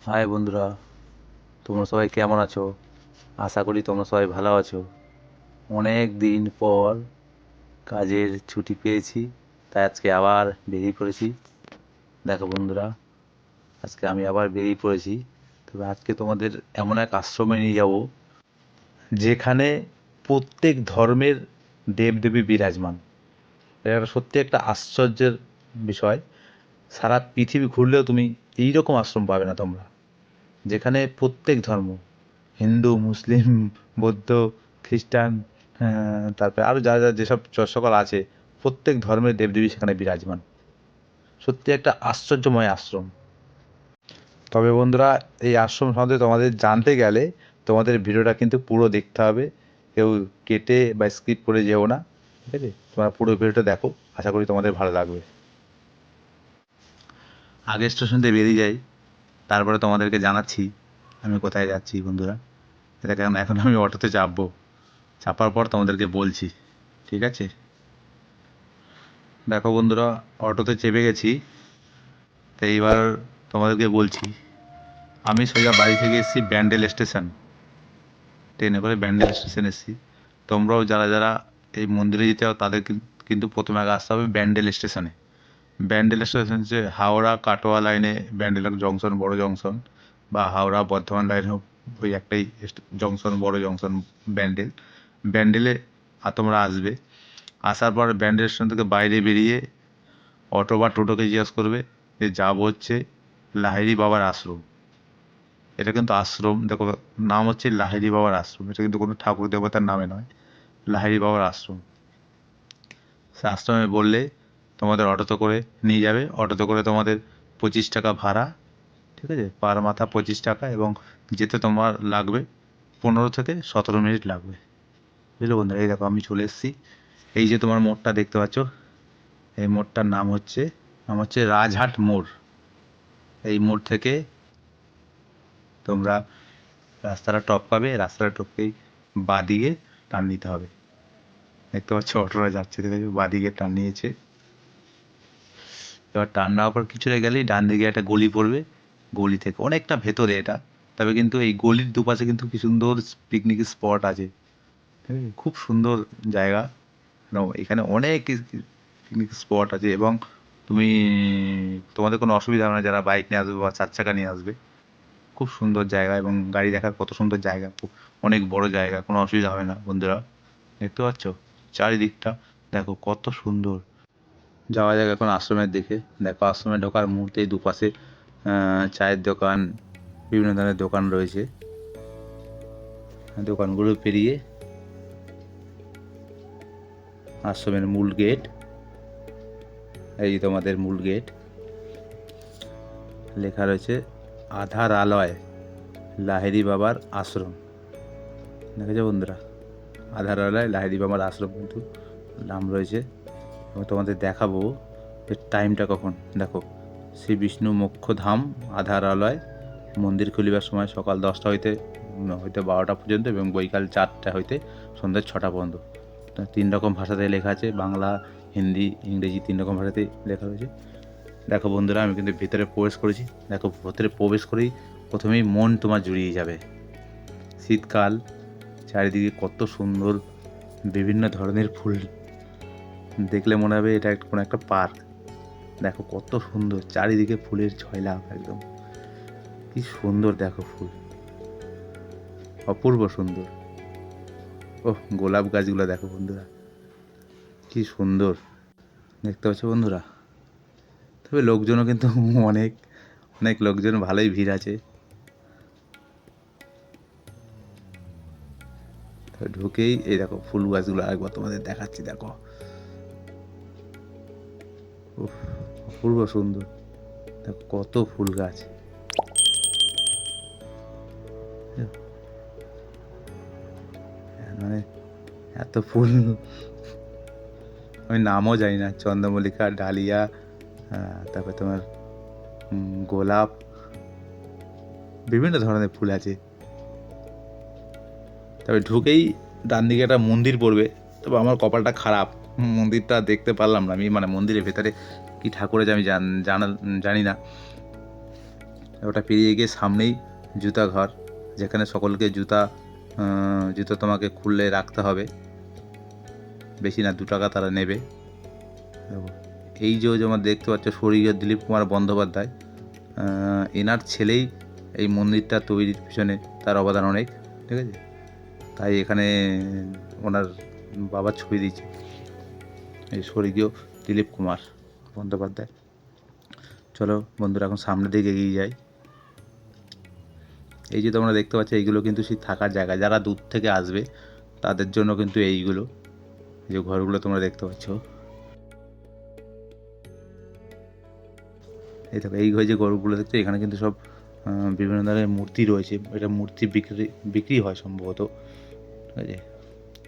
High বন্ধুরা, তোমরা সবাই কেমন আছো? আশা করি তোমরা সবাই ভালো আছো। অনেক দিন পর কাজের ছুটি পেয়েছি, তাই আজকে আবার বেরিয়ে পড়েছি। দেখো বন্ধুরা, আজকে আমি আবার বেরিয়ে পড়েছি। তবে আজকে তোমাদের এমন এক আশ্রমে নিয়ে যাব যেখানে প্রত্যেক ধর্মের দেবদেবী বিরাজমান। এটা সত্যি একটা আশ্চর্যের বিষয়। সারা পৃথিবী ঘুরলেও তুমি এইরকম আশ্রম পাবে না তোমরা, যেখানে প্রত্যেক ধর্ম, হিন্দু, মুসলিম, বৌদ্ধ, খ্রিস্টান, তারপরে আরও যা যা যেসব সকল আছে, প্রত্যেক ধর্মের দেবদেবী সেখানে বিরাজমান। সত্যি একটা আশ্চর্যময় আশ্রম। তবে বন্ধুরা, এই আশ্রম সম্বন্ধে তোমাদের জানতে গেলে তোমাদের ভিডিওটা কিন্তু পুরো দেখতে হবে। কেউ কেটে বা স্কিপ করে যেও না, ঠিক আছে? তোমরা পুরো ভিডিওটা দেখো, আশা করি তোমাদের ভালো লাগবে। আগে স্টেশন থেকে বেরিয়ে যাই, তারপরে তোমাদেরকে জানাচ্ছি আমি কোথায় যাচ্ছি বন্ধুরা। এটা কারণ এখন আমি অটোতে চাপবো, চাপার পর তোমাদেরকে বলছি, ঠিক আছে? দেখো বন্ধুরা, অটোতে চেপে গেছি। তো এইবার তোমাদেরকে বলছি, আমি সোজা বাড়ি থেকে এসেছি ব্যান্ডেল স্টেশন, ট্রেনে করে ব্যান্ডেল স্টেশন এসেছি। তোমরাও যারা যারা এই মন্দিরে যেতে চাও তাদের কিন্তু প্রথমে আগে আসতে হবে ব্যান্ডেল স্টেশনে। ব্যান্ডেল স্টেশন হচ্ছে হাওড়া কাটোয়া লাইনে ব্যান্ডেল জংশন, বড় জংশন, বা হাওড়া বর্ধমান লাইনে ওই একটাই জংশন, বড় জংশন ব্যান্ডেল। ব্যান্ডেলে তোমরা আসবে। আসার পর ব্যান্ডেল স্টেশন থেকে বাইরে বেরিয়ে অটো বা টোটোকে জিজ্ঞেস করবে যে যাব হচ্ছে লাহিড়ী বাবার আশ্রম। এটা কিন্তু আশ্রম, দেখো নাম হচ্ছে লাহিড়ী বাবার আশ্রম, এটা কিন্তু কোনো ঠাকুর দেবতার নামে নয়, লাহিড়ী বাবার আশ্রম। সে আশ্রমে বললে তোমাদের অটোতে করে নিয়ে যাবে। অটোতে করে তোমাদের 25 টাকা ভাড়া, ঠিক আছে? পার মাথা 25 টাকা, এবং যেতে তোমার লাগবে 15 থেকে 17 মিনিট লাগবে। বুঝলে বন্ধুরা? এই দেখো আমি চলে এসেছি। এই যে তোমার মোড়টা দেখতে পাচ্ছ, এই মোড়টার নাম হচ্ছে রাজহাট মোড়। এই মোড় থেকে তোমরা রাস্তাটা টপ পাবে, রাস্তাটা টপকেই বাঁদিকে টার্ন নিতে হবে। দেখতে পাচ্ছ অটোটা যাচ্ছে, দেখেছো বাঁদিকে টার্ন নিয়েছে। এবার টার্ন নেওয়ার পর কিছুটা গেলেই ডান দিকে একটা গলি পড়বে। গলি থেকে অনেকটা ভেতরে এটা, তবে কিন্তু এই গলির দুপাশে কিন্তু কি সুন্দর পিকনিক স্পট আছে, ঠিক আছে? খুব সুন্দর জায়গা। এখানে অনেক পিকনিক স্পট আছে, এবং তুমি তোমাদের কোনো অসুবিধা হবে না যারা বাইক নিয়ে আসবে বা 4 চাকা নিয়ে আসবে। খুব সুন্দর জায়গা, এবং গাড়ি দেখার কত সুন্দর জায়গা, খুব অনেক বড় জায়গা, কোনো অসুবিধা হবে না বন্ধুরা। দেখতে পাচ্ছ চারিদিকটা, দেখো কত সুন্দর। যাওয়া যাক এখন আশ্রমের দিকে। দেখো আশ্রমে ঢোকার মুহূর্তেই দুপাশে চায়ের দোকান, বিভিন্ন ধরনের দোকান রয়েছে। দোকানগুলো পেরিয়ে আশ্রমের মূল গেট, এই যে তোমাদের মূল গেট, লেখা রয়েছে আধারালয় লাহিড়ী বাবার আশ্রম। দেখেছো বন্ধুরা, আধারালয় লাহিড়ী বাবার আশ্রম কিন্তু নাম রয়েছে। এবং তোমাদের দেখাবো যে টাইমটা কখন। দেখো, শ্রী বিষ্ণু মোক্ষধাম আধারালয়, মন্দির খুলিবার সময় সকাল 10টা হইতে 12টা পর্যন্ত, এবং বৈকাল 4টা হইতে সন্ধ্যা 6টা পর্যন্ত। 3 রকম ভাষাতে লেখা আছে, বাংলা, হিন্দি, ইংরেজি, 3 রকম ভাষাতেই লেখা রয়েছে। দেখো বন্ধুরা, আমি কিন্তু ভেতরে প্রবেশ করেছি। দেখো ভেতরে প্রবেশ করেই প্রথমেই মন তোমার জুড়িয়ে যাবে। শীতকাল, চারিদিকে কত সুন্দর বিভিন্ন ধরনের ফুল, দেখলে মনে হবে এটা কোনো একটা পার্ক। দেখো কত সুন্দর, চারিদিকে ফুলের ছয়লাপ একদম, কি সুন্দর দেখো ফুল, অপূর্ব সুন্দর। ওহ, গোলাপ গাছগুলো দেখো বন্ধুরা, কি সুন্দর দেখতে পাচ্ছ বন্ধুরা। তবে লোকজনও কিন্তু অনেক অনেক লোকজন, ভালোই ভিড় আছে। তবে ঢুকেই এই দেখো ফুল গাছগুলো আরেকবার তোমাদের দেখাচ্ছি, দেখো উফ, অপূর্ব সুন্দর। দেখো কত ফুল গাছ, মানে এত ফুল আমি নামও জানি না। চন্দ্রমল্লিকা, ডালিয়া, তারপর তোমার গোলাপ, বিভিন্ন ধরনের ফুল আছে। তবে ঢুকেই ডান দিকে একটা মন্দির পড়বে। তবে আমার কপালটা খারাপ, মন্দিরটা দেখতে পারলাম না। আমি মানে মন্দিরের ভেতরে কি ঠাকুর আছে আমি জানি না। ওটা পেরিয়ে গিয়ে সামনেই জুতা ঘর, যেখানে সকলকে জুতো তোমাকে খুললে রাখতে হবে, বেশি না 2 টাকা তারা নেবে। দেখো এই যে আমার দেখতে পাচ্ছ স্বর্গীয় দিলীপ কুমার বন্দ্যোপাধ্যায়, এনার ছেলেই এই মন্দিরটা তৈরির পিছনে তার অবদান অনেক, ঠিক আছে, তাই এখানে ওনার বাবার ছবি দিয়েছে, এই স্বর্গীয় দিলীপ কুমার বন্দ্যোপাধ্যায়। চলো বন্ধুরা এখন সামনের দিকে এগিয়ে যাই। এই যে তোমরা দেখতে পাচ্ছ এইগুলো কিন্তু সেই থাকার জায়গা, যারা দূর থেকে আসবে তাদের জন্য কিন্তু এইগুলো, এই যে ঘরগুলো তোমরা দেখতে পাচ্ছ, এই দেখো এই যে ঘরগুলো দেখছো, এখানে কিন্তু সব বিভিন্ন ধরনের মূর্তি রয়েছে, এটা মূর্তি বিক্রি হয় সম্ভবত, ঠিক আছে।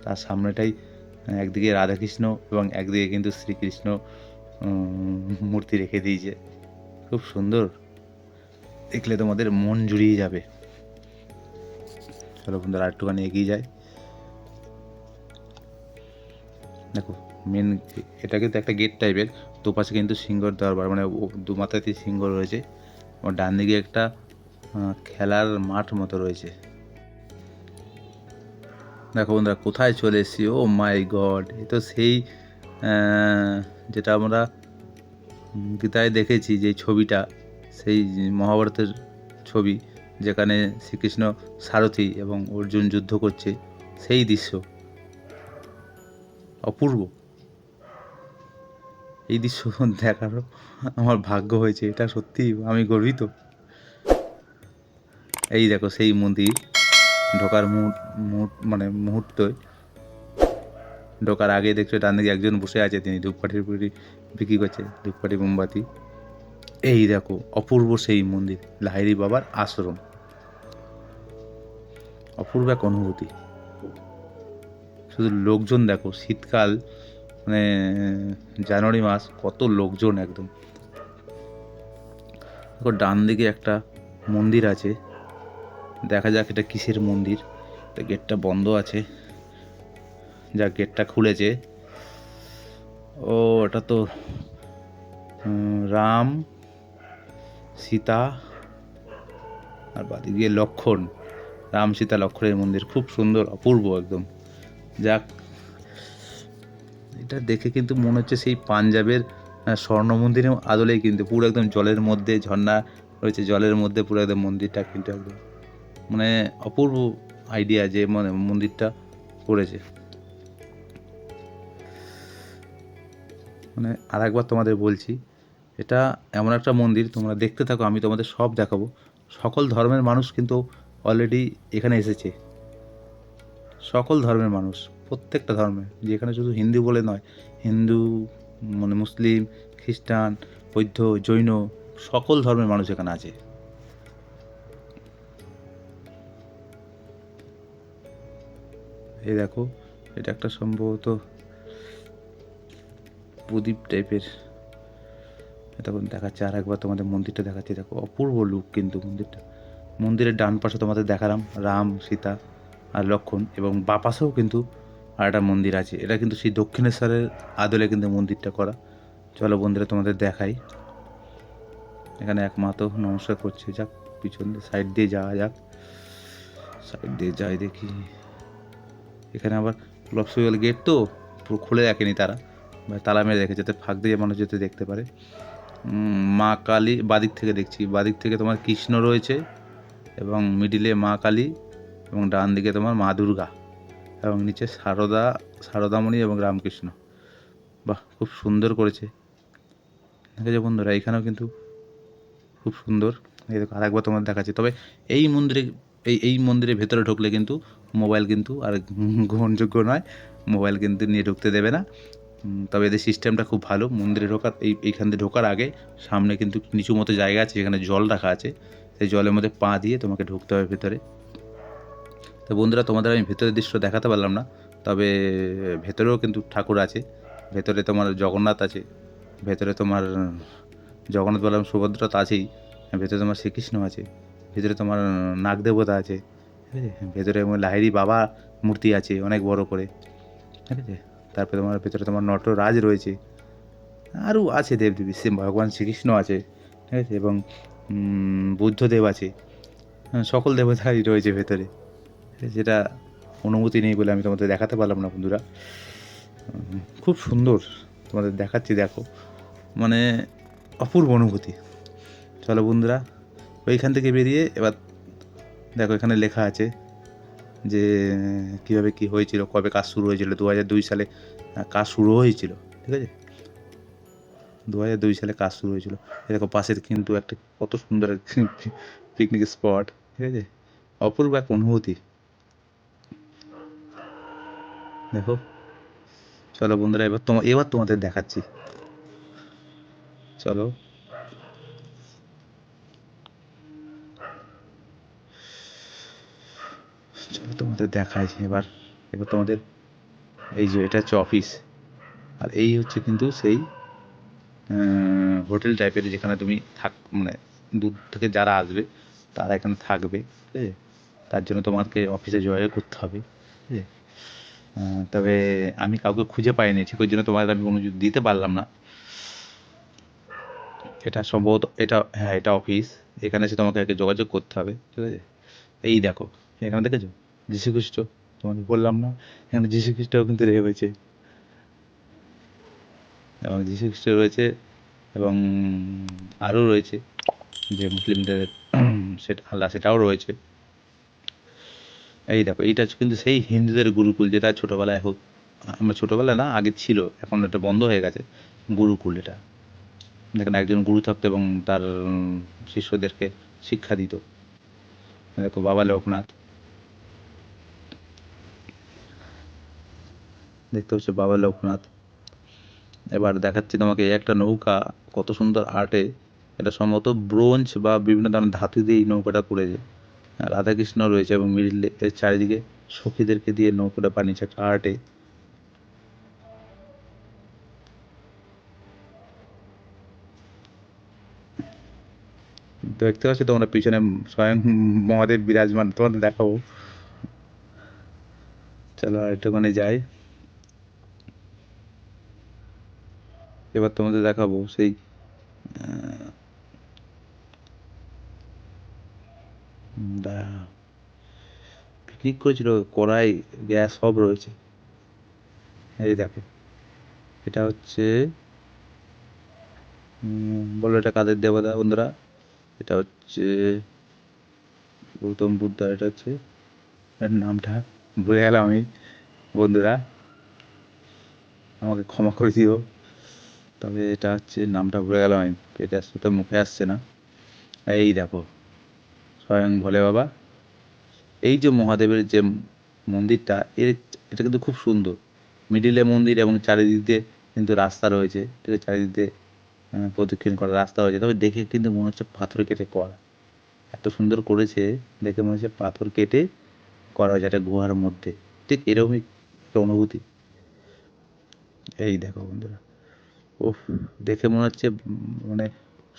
তার সামনেটাই একদিকে রাধাকৃষ্ণ এবং একদিকে কিন্তু শ্রীকৃষ্ণ মূর্তি রেখে দিয়েছে, খুব সুন্দর, দেখলে তোমাদের মন জুড়িয়ে যাবে। চলো বন্ধুরা আর একটুখানি এগিয়ে যায়। দেখো মেন এটা কিন্তু একটা গেট টাইপের, দুপাশে কিন্তু সিংহর দরবার, মানে দু মাথাতে সিংহ রয়েছে, আর ডান দিকে একটা খেলার মাঠ মতো রয়েছে। দেখো বন্ধুরা কোথায় চলে এসেছি, ও মাই গড, এ তো সেই যেটা আমরা গীতায় দেখেছি যে ছবিটা, সেই মহাভারতের ছবি, যেখানে শ্রীকৃষ্ণ সারথি এবং অর্জুন যুদ্ধ করছে, সেই দৃশ্য অপূর্ব। এই দৃশ্য দেখারও আমার ভাগ্য হয়েছে, এটা সত্যি আমি গর্বিত। এই দেখো সেই মন্দির, ঢোকার মানে মুহূর্তে, ঢোকার আগে দেখছো ডান দিকে একজন বসে আছে, তিনি ধূপকাঠির বিক্রি করছে, ধূপকাঠি মোমবাতি। এই দেখো অপূর্ব সেই মন্দির, লাহিড়ী বাবার আশ্রম, অপূর্ব এক অনুভূতি। শুধু লোকজন দেখো, শীতকাল মানে জানুয়ারি মাস, কত লোকজন একদম। দেখো ডান দিকে একটা মন্দির আছে, দেখা যাক এটা কিসের মন্দির। গেটটা বন্ধ আছে, যা গেটটা খুলেছে, ও এটা তো রাম সীতা আর বাদিকে লক্ষণ, রাম সীতা লক্ষণের মন্দির, খুব সুন্দর অপূর্ব একদম। যাক, এটা দেখে কিন্তু মনে হচ্ছে সেই পাঞ্জাবের স্বর্ণ মন্দিরের আদলেই, কিন্তু পুরো একদম জলের মধ্যে ঝর্ণা রয়েছে, জলের মধ্যে পুরো একদম মন্দিরটা কিন্তু একদম মানে অপূর্ব আইডিয়া যে মানে মন্দিরটা করেছে। মানে আর একবার তোমাদের বলছি, এটা এমন একটা মন্দির, তোমরা দেখতে থাকো, আমি তোমাদের সব দেখাবো। সকল ধর্মের মানুষ কিন্তু অলরেডি এখানে এসেছে, সকল ধর্মের মানুষ, প্রত্যেকটা ধর্মের, যেখানে শুধু হিন্দু বলে নয়, হিন্দু মানে মুসলিম, খ্রিস্টান, বৌদ্ধ, জৈন, সকল ধর্মের মানুষ এখানে আছে। এই দেখো এটা একটা সম্ভবত প্রদীপ টাইপের, তখন দেখাচ্ছে, আর একবার তোমাদের মন্দিরটা দেখাচ্ছি। দেখো অপূর্ব লুক কিন্তু মন্দিরটা, মন্দিরের ডান পাশে তোমাদের দেখালাম রাম সীতা আর লক্ষণ, এবং বাঁ পাশেও কিন্তু আর একটা মন্দির আছে, এটা কিন্তু সেই দক্ষিণেশ্বরের আদলে কিন্তু মন্দিরটা করা। চলো বন্ধুরা তোমাদের দেখাই, এখানে এক মা তো নমস্কার করছে, যাক পিছন সাইড দিয়ে যাওয়া যাক, সাইড দিয়ে যাই দেখি। এখানে আবার লপসুয়াল গেট তো পুরো খুলে রাখেনি তারা, তালা মেরে রেখেছে যাতে ফাঁক দিয়ে মানুষ যেতে দেখতে পারে। মা কালী বাদিক থেকে দেখছি, বাদিক থেকে তোমার কৃষ্ণ রয়েছে, এবং মিডিলে মা কালী, এবং ডান দিকে তোমার মা দুর্গা, এবং নিচে শারদামণি এবং রামকৃষ্ণ। বাহ, খুব সুন্দর করেছে, ঠিক আছে বন্ধুরা, এখানেও কিন্তু খুব সুন্দর। এই দেখো আরেকবার তোমার দেখাচ্ছি। তবে এই মন্দিরে এই মন্দিরের ভেতরে ঢুকলে কিন্তু মোবাইল কিন্তু আর গ্রহণযোগ্য নয়, মোবাইল কিন্তু নিয়ে ঢুকতে দেবে না। তবে এদের সিস্টেমটা খুব ভালো, মন্দিরে ঢোকার এইখান দিয়ে ঢোকার আগে সামনে কিন্তু নিচু মতো জায়গা আছে, যেখানে জল রাখা আছে, সেই জলের মধ্যে পা দিয়ে তোমাকে ঢুকতে হবে ভেতরে। তো বন্ধুরা তোমাদের আমি ভেতরের দৃশ্য দেখাতে পারলাম না, তবে ভেতরেও কিন্তু ঠাকুর আছে, ভেতরে তোমার জগন্নাথ আছে, ভেতরে তোমার জগন্নাথ বললাম, সুভদ্রা তো আছেই, ভেতরে তোমার শ্রীকৃষ্ণ আছে, ভেতরে তোমার নাগদেবতা আছে, ঠিক আছে, ভেতরে লাহিড়ী বাবা মূর্তি আছে অনেক বড় করে, ঠিক আছে, তারপরে তোমার ভেতরে তোমার নটরাজ রয়েছে, আরও আছে দেবদেবী, সে ভগবান শ্রীকৃষ্ণ আছে, ঠিক আছে, এবং বুদ্ধদেব আছে, হ্যাঁ, সকল দেবতাই রয়েছে ভেতরে। যেটা অনুমতি নেই বলে আমি তোমাদের দেখাতে পারলাম না বন্ধুরা। খুব সুন্দর, তোমাদের দেখাচ্ছি, দেখো, মানে অপূর্ব অনুভূতি। চলো বন্ধুরা, ওইখান থেকে বেরিয়ে এবার দেখো এখানে লেখা আছে যে কীভাবে কী হয়েছিল, কবে কাজ শুরু হয়েছিল। 2002 সালে কাজ শুরু হয়েছিল, ঠিক আছে, 2002 সালে কাজ শুরু হয়েছিল। দেখো পাশের কিন্তু একটা কত সুন্দর পিকনিক স্পট, ঠিক আছে, অপূর্ব এক অনুভূতি। দেখো, চলো বন্ধুরা, এবার তোমাদের দেখাচ্ছি। চলো, চলো তোমাদের দেখাই এবার। এবার তোমাদের, এই যে এটা হচ্ছে অফিস, আর এই হচ্ছে কিন্তু সেই হোটেল টাইপের, যেখানে তুমি মানে দূর থেকে যারা আসবে তারা এখানে থাকবে, ঠিক আছে। তার জন্য তোমাকে অফিসে যোগাযোগ করতে হবে, ঠিক আছে। তবে আমি কাউকে খুঁজে পাইনি, ঠিক ওই জন্য তোমাদের আমি অনুযোগ দিতে পারলাম না। এটা সম্ভবত, হ্যাঁ, এটা অফিস। এখানে এসে তোমাকে আগে যোগাযোগ করতে হবে, ঠিক আছে। এই দেখো, এখানে দেখেছো যীশু খ্রিস্ট, তোমাকে বললাম না, এখানে যীশু খ্রিস্টও কিন্তু রয়েছে, এবং যীশু খ্রিস্ট রয়েছে, এবং আরও রয়েছে যে মুসলিমদের সেটা আল্লাহ, সেটাও রয়েছে। এই দেখো, এইটা কিন্তু সেই হিন্দুদের গুরুকুল, যেটা ছোটোবেলায় আমরা ছোটোবেলায় না, আগে ছিল, এখন এটা বন্ধ হয়ে গেছে, গুরুকুল এটা। দেখেন, একজন গুরু থাকতো এবং তার শিষ্যদেরকে শিক্ষা দিত। দেখো বাবা লোকনাথ, দেখতে হচ্ছে বাবা লোকনাথ। এবার দেখাচ্ছি তোমাকে একটা নৌকা, কত সুন্দর আর্টে। এটা সম্ভবত ব্রোঞ্জ বা বিভিন্ন ধরনের ধাতু দিয়ে এই নৌকাটা করেছে। রাধাকৃষ্ণ রয়েছে এবং মিডিলে এর চারিদিকে সখীদেরকে দিয়ে নৌকাটা বানিয়েছে একটা আর্টে। দেখতে পাচ্ছি তোমরা পিছনে স্বয়ং মহাদেব বিরাজমান, তোমাদের দেখাবো। চলো আর একটুখানি যাই, এবার তোমাদের দেখাবো সেই পিকনিক করেছিল, কড়াই, গ্যাস সব রয়েছে। এই দেখো, এটা হচ্ছে বলো এটা কাদের দেবতা বন্ধুরা? এটা হচ্ছে গৌতম বুদ্ধ। এটা হচ্ছে, এর নামটা ভুলে গেলাম আমি বন্ধুরা, আমাকে ক্ষমা করে দিও। তবে এটা হচ্ছে, নামটা ভুলে গেলাম আমি, এটা তো মুখে আসছে না। এই দেখো, স্বয়ং ভোলে বাবা। এই যে মহাদেবের যে মন্দিরটা, এটা কিন্তু খুব সুন্দর। মিডিলে মন্দির এবং চারিদিক দিয়ে কিন্তু রাস্তা রয়েছে, ঠিক আছে, চারিদিক দিয়ে প্রদক্ষিণ করার রাস্তা রয়েছে। তবে দেখে কিন্তু মনে হচ্ছে পাথর কেটে করা, এত সুন্দর করেছে, দেখে মনে হচ্ছে পাথর কেটে করা হয়েছে একটা গুহার মধ্যে, ঠিক এরকমই একটা অনুভূতি। এই দেখো বন্ধুরা, ওহ, দেখে মনে হচ্ছে মানে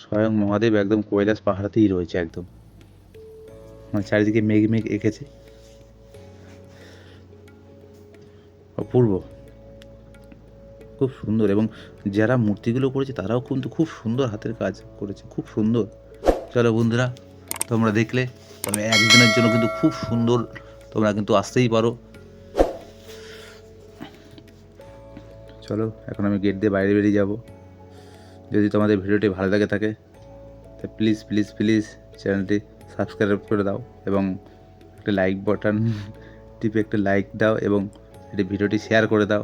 স্বয়ং মহাদেব একদম কৈলাস পাহাড়াতেই রয়েছে একদম, মানে চারিদিকে মেঘ মেঘ এঁকেছে, অপূর্ব, খুব সুন্দর। এবং যারা মূর্তিগুলো করেছে তারাও কিন্তু খুব সুন্দর হাতের কাজ করেছে, খুব সুন্দর। চলো বন্ধুরা, তোমরা দেখলে, তবে একদিনের জন্য কিন্তু খুব সুন্দর, তোমরা কিন্তু আসতেই পারো। চলো, এখন আমি গেট দিয়ে বাইরে বেরিয়ে যাব। যদি তোমাদের ভিডিওটি ভালো লাগে থাকে, তো প্লিজ প্লিজ প্লিজ চ্যানেলটি সাবস্ক্রাইব করে দাও, এবং একটা লাইক বাটন টিপে একটা লাইক দাও, এবং এটি ভিডিওটি শেয়ার করে দাও।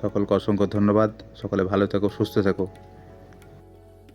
সকলকে অসংখ্য ধন্যবাদ। সকলে ভালো থেকো, সুস্থ থেকো।